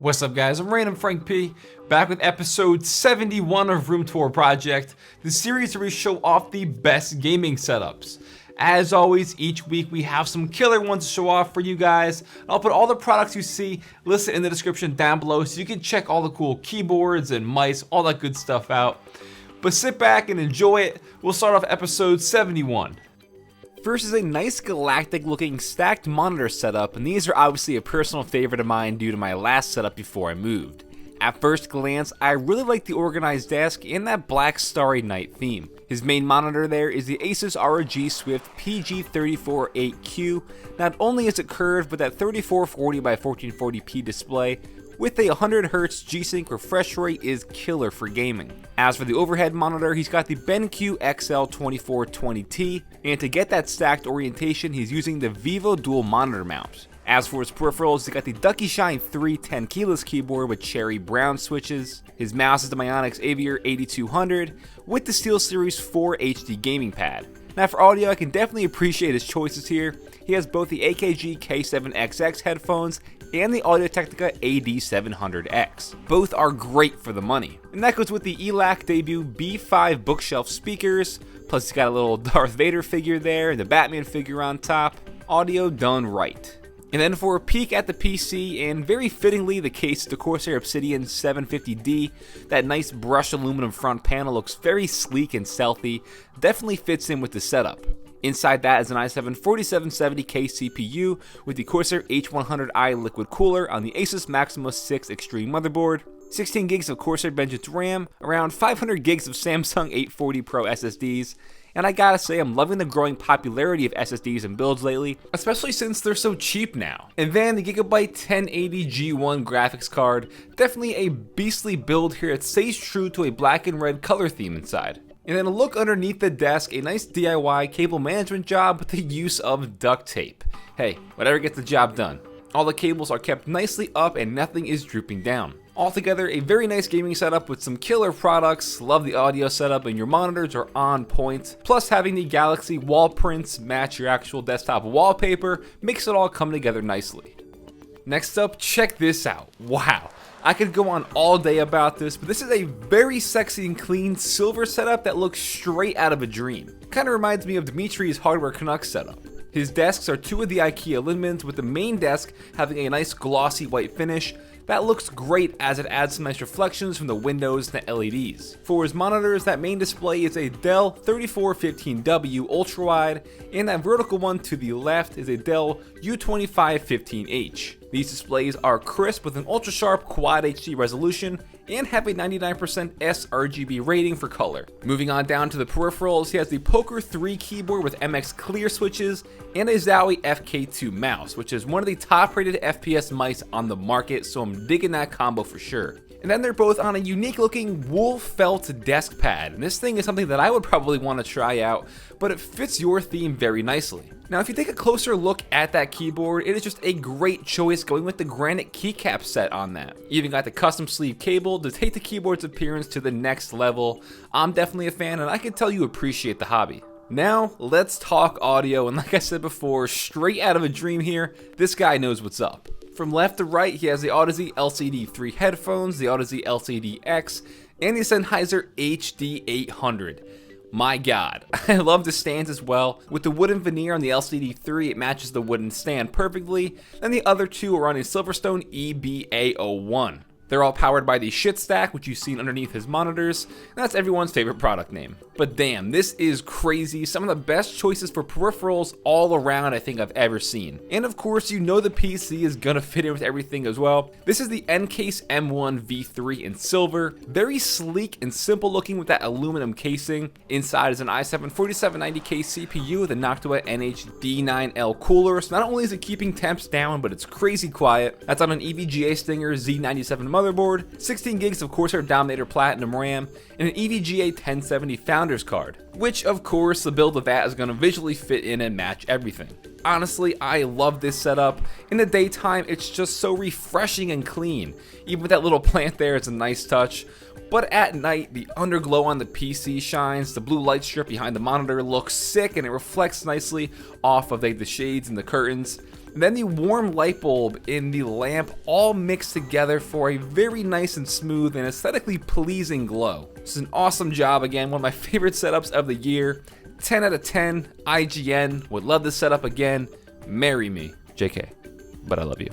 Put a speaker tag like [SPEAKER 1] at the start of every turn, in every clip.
[SPEAKER 1] What's up guys, I'm randomfrankp, back with episode 71 of Room Tour Project, the series where we show off the best gaming setups. As always, each week we have some killer ones to show off for you guys. I'll put all the products you see listed in the description down below so you can check all the cool keyboards and mice, all that good stuff out. But sit back and enjoy it. We'll start off episode 71. First is a nice Galactic looking stacked monitor setup, and these are obviously a personal favorite of mine due to my last setup before I moved. At first glance, I really like the organized desk and that black Starry Night theme. His main monitor there is the Asus ROG Swift PG348Q. Not only is it curved, but that 3440x1440p display with a 100Hz G-Sync refresh rate is killer for gaming. As for the overhead monitor, he's got the BenQ XL2420T, and to get that stacked orientation, he's using the Vivo dual monitor mount. As for his peripherals, he's got the DuckyShine 3 10 keyless keyboard with cherry brown switches. His mouse is the Myonix Aviator 8200 with the SteelSeries 4 HD gaming pad. Now for audio, I can definitely appreciate his choices here. He has both the AKG K7XX headphones and the Audio-Technica AD700X. Both are great for the money. And that goes with the ELAC debut B5 bookshelf speakers, plus he's got a little Darth Vader figure there and the Batman figure on top. Audio done right. And then for a peek at the PC, and very fittingly the case, the Corsair Obsidian 750D, that nice brushed aluminum front panel looks very sleek and stealthy, definitely fits in with the setup. Inside that is an i7 4770K CPU with the Corsair H100i liquid cooler on the Asus Maximus 6 Extreme motherboard, 16 gigs of Corsair Vengeance RAM, around 500 gigs of Samsung 840 Pro SSDs, and I gotta say I'm loving the growing popularity of SSDs and builds lately, especially since they're so cheap now. And then the Gigabyte 1080 G1 graphics card, definitely a beastly build here that stays true to a black and red color theme inside. And then a look underneath the desk, a nice DIY cable management job with the use of duct tape. Hey, whatever gets the job done. All the cables are kept nicely up and nothing is drooping down. Altogether, a very nice gaming setup with some killer products. Love the audio setup and your monitors are on point. Plus having the Galaxy wall prints match your actual desktop wallpaper makes it all come together nicely. Next up, check this out. Wow. I could go on all day about this, but this is a very sexy and clean silver setup that looks straight out of a dream. Kinda reminds me of Dimitri's Hardware Canucks setup. His desks are two of the IKEA Linmans, with the main desk having a nice glossy white finish. That looks great as it adds some nice reflections from the windows and the LEDs. For his monitors, that main display is a Dell 3415W ultrawide, and that vertical one to the left is a Dell U2515H. These displays are crisp with an ultra sharp quad HD resolution and have a 99% sRGB rating for color. Moving on down to the peripherals, he has the Poker 3 keyboard with MX clear switches and a Zowie FK2 mouse, which is one of the top rated FPS mice on the market, so I'm digging that combo for sure. And then they're both on a unique looking wool felt desk pad, and this thing is something that I would probably want to try out, but it fits your theme very nicely. Now if you take a closer look at that keyboard, it is just a great choice going with the granite keycap set on that. You even got the custom sleeve cable to take the keyboard's appearance to the next level. I'm definitely a fan and I can tell you appreciate the hobby. Now let's talk audio, and like I said before, straight out of a dream here, this guy knows what's up. From left to right, he has the Audeze LCD3 headphones, the Audeze LCD-X, and the Sennheiser HD800. My god, I love the stands as well. With the wooden veneer on the LCD3, it matches the wooden stand perfectly, and the other two are on a Silverstone EBA01. They're all powered by the Shit Stack, which you've seen underneath his monitors, and that's everyone's favorite product name. But damn, this is crazy. Some of the best choices for peripherals all around I think I've ever seen. And of course, you know the PC is gonna fit in with everything as well. This is the Ncase M1 V3 in silver. Very sleek and simple looking with that aluminum casing. Inside is an i7 4790K CPU with a Noctua NH-D9L cooler. So not only is it keeping temps down, but it's crazy quiet. That's on an EVGA Stinger Z97 motherboard, 16 gigs of Corsair Dominator Platinum RAM, and an EVGA 1070 Founders card, which of course the build of that is going to visually fit in and match everything. Honestly, I love this setup. In the daytime, it's just so refreshing and clean. Even with that little plant there, it's a nice touch. But at night, the underglow on the PC shines, the blue light strip behind the monitor looks sick, and it reflects nicely off of the shades and the curtains. and then the warm light bulb in the lamp all mixed together for a very nice and smooth and aesthetically pleasing glow. This is an awesome job again, one of my favorite setups of the year. 10 out of 10, IGN, would love this setup again. Marry me. JK, but I love you.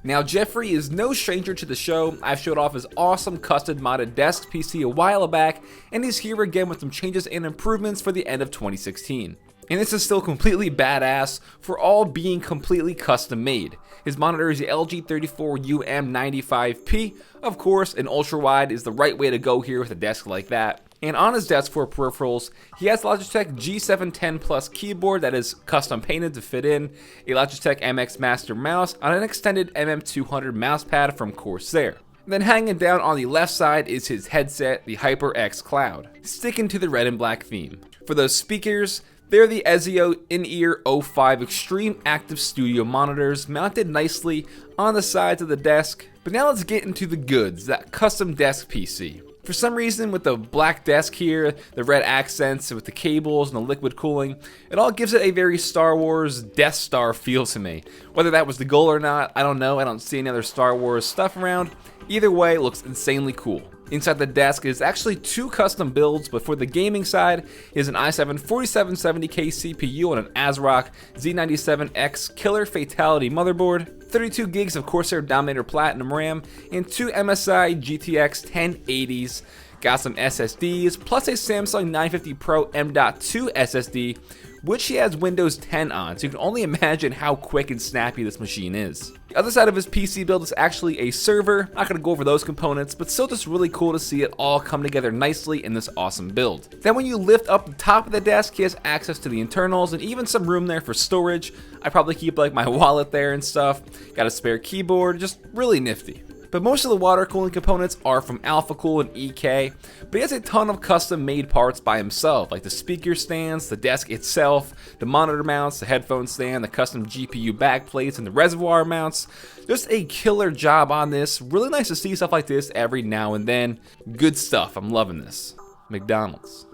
[SPEAKER 1] Now, Jeffrey is no stranger to the show. I've showed off his awesome custom modded desk PC a while back, and he's here again with some changes and improvements for the end of 2016. And this is still completely badass for all being completely custom made. His monitor is the LG 34UM95P. Of course, an ultra wide is the right way to go here with a desk like that. And on his desk for peripherals, he has Logitech G710 Plus keyboard that is custom painted to fit in, a Logitech MX Master mouse on an extended MM200 mousepad from Corsair. Then hanging down on the left side is his headset, the HyperX Cloud, sticking to the red and black theme. For those speakers, they're the Ezio In-Ear 05 Extreme Active Studio monitors mounted nicely on the sides of the desk. But now let's get into the goods, that custom desk PC. For some reason, with the black desk here, the red accents with the cables and the liquid cooling, it all gives it a very Star Wars Death Star feel to me. Whether that was the goal or not, I don't know. I don't see any other Star Wars stuff around. Either way, it looks insanely cool. Inside the desk is actually two custom builds, but for the gaming side is an i7 4770K CPU on an ASRock Z97X Killer Fatality motherboard, 32 gigs of Corsair Dominator Platinum RAM, and two MSI GTX 1080s. Got some SSDs, plus a Samsung 950 Pro M.2 SSD, which he has Windows 10 on, so you can only imagine how quick and snappy this machine is. The other side of his PC build is actually a server. Not going to go over those components, but still just really cool to see it all come together nicely in this awesome build. Then when you lift up the top of the desk, he has access to the internals and even some room there for storage. I probably keep like my wallet there and stuff. Got a spare keyboard, just really nifty. But most of the water cooling components are from AlphaCool and EK, but he has a ton of custom made parts by himself, like the speaker stands, the desk itself, the monitor mounts, the headphone stand, the custom GPU backplates, and the reservoir mounts. Just a killer job on this. Really nice to see stuff like this every now and then. Good stuff, I'm loving this. McDonald's.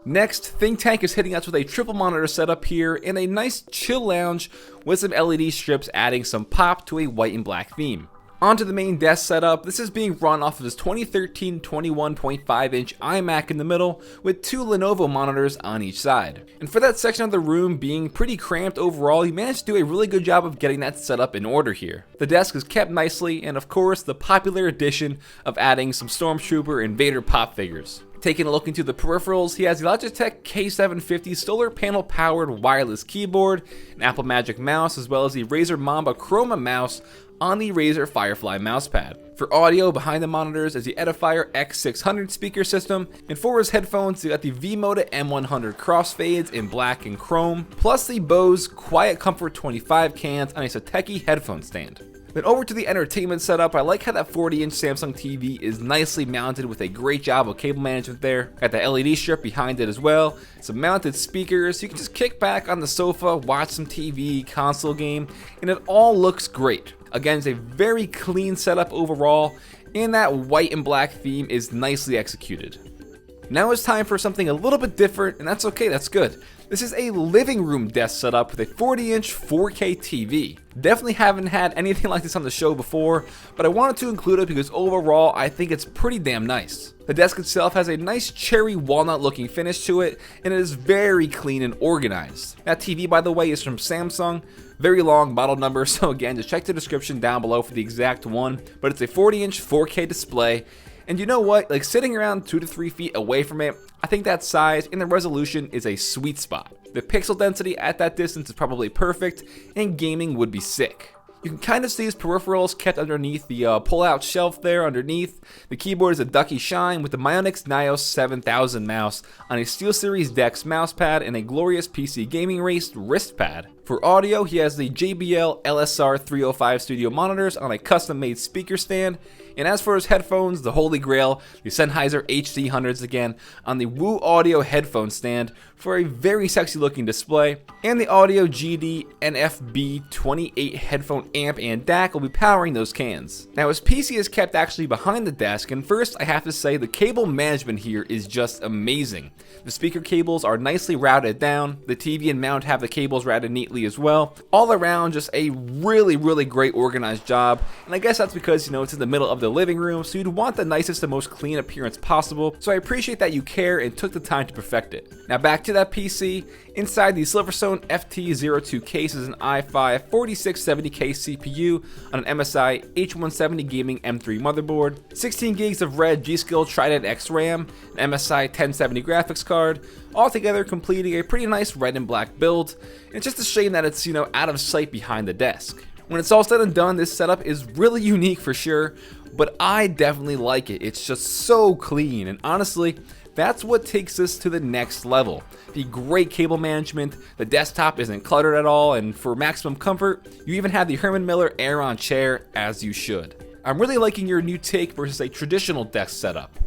[SPEAKER 1] Next, ThinkTank is hitting us with a triple monitor setup here in a nice chill lounge with some LED strips adding some pop to a white and black theme. Onto the main desk setup, this is being run off of his 2013 21.5-inch iMac in the middle with two Lenovo monitors on each side. And for that section of the room being pretty cramped overall, he managed to do a really good job of getting that setup in order here. The desk is kept nicely, and of course the popular addition of adding some Stormtrooper and Vader pop figures. Taking a look into the peripherals, he has the Logitech K750 solar panel powered wireless keyboard, an Apple Magic mouse, as well as the Razer Mamba Chroma mouse on the Razer Firefly mousepad. For audio, behind the monitors is the Edifier X600 speaker system, and for his headphones, you got the V-Moda M100 crossfades in black and chrome, plus the Bose Quiet Comfort 25 cans on a Satechi headphone stand. Then over to the entertainment setup, I like how that 40-inch Samsung TV is nicely mounted with a great job of cable management there. Got the LED strip behind it as well, some mounted speakers, so you can just kick back on the sofa, watch some TV, console game, and it all looks great. Again, it's a very clean setup overall, and that white and black theme is nicely executed. Now it's time for something a little bit different, and that's okay, that's good. This is a living room desk setup with a 40-inch 4K TV. Definitely haven't had anything like this on the show before, but I wanted to include it because overall I think it's pretty damn nice. The desk itself has a nice cherry walnut looking finish to it, and it is very clean and organized. That TV, by the way, is from Samsung. Very long model number, so again, just check the description down below for the exact one, but it's a 40-inch 4K display. And you know what, like sitting around 2 to 3 feet away from it, I think that size and the resolution is a sweet spot. The pixel density at that distance is probably perfect, and gaming would be sick. You can kind of see his peripherals kept underneath the pull-out shelf there underneath. The keyboard is a Ducky Shine with the Myonix Nios 7000 mouse on a SteelSeries Dex mousepad and a Glorious PC Gaming Race wrist pad. For audio, he has the JBL LSR 305 studio monitors on a custom-made speaker stand. And as for his headphones, the holy grail, the Sennheiser HD100s again on the Woo Audio headphone stand for a very sexy looking display. And the Audio GD NFB 28 headphone amp and DAC will be powering those cans. Now his PC is kept actually behind the desk, and first I have to say the cable management here is just amazing. The speaker cables are nicely routed down, the TV and mount have the cables routed neatly
[SPEAKER 2] neatly as well. All around, just a really great organized job, and I guess that's because, you know, it's in the middle of the living room, so you'd want the nicest and most clean appearance possible, so I appreciate that you care and took the time to perfect it. Now back to that PC. Inside the Silverstone FT02 case is an i5 4670K CPU on an MSI H170 Gaming M3 motherboard, 16 gigs of red G-Skill Trident X RAM, an MSI 1070 graphics card, altogether completing a pretty nice red and black build. And it's just a shame that it's, you know, out of sight behind the desk. When it's all said and done, this setup is really unique for sure, but I definitely like it. It's just so clean, and honestly, that's what takes us to the next level. The great cable management, the desktop isn't cluttered at all, and for maximum comfort, you even have the Herman Miller Aeron chair, as you should. I'm really liking your new take versus a traditional desk setup.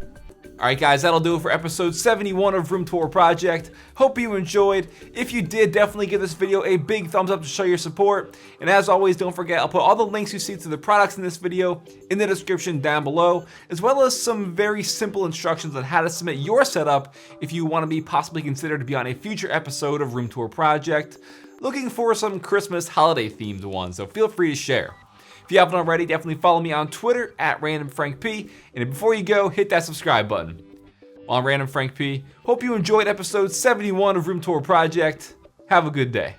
[SPEAKER 1] Alright guys, that'll do it for episode 71 of Room Tour Project. Hope you enjoyed. If you did, definitely give this video a big thumbs up to show your support. And as always, don't forget, I'll put all the links you see to the products in this video in the description down below, as well as some very simple instructions on how to submit your setup if you want to be possibly considered to be on a future episode of Room Tour Project. Looking for some Christmas holiday themed ones, so feel free to share. If you haven't already, definitely follow me on Twitter at randomfrankp, and before you go, hit that subscribe button. I'm Random Frank P. Hope you enjoyed episode 71 of Room Tour Project. Have a good day.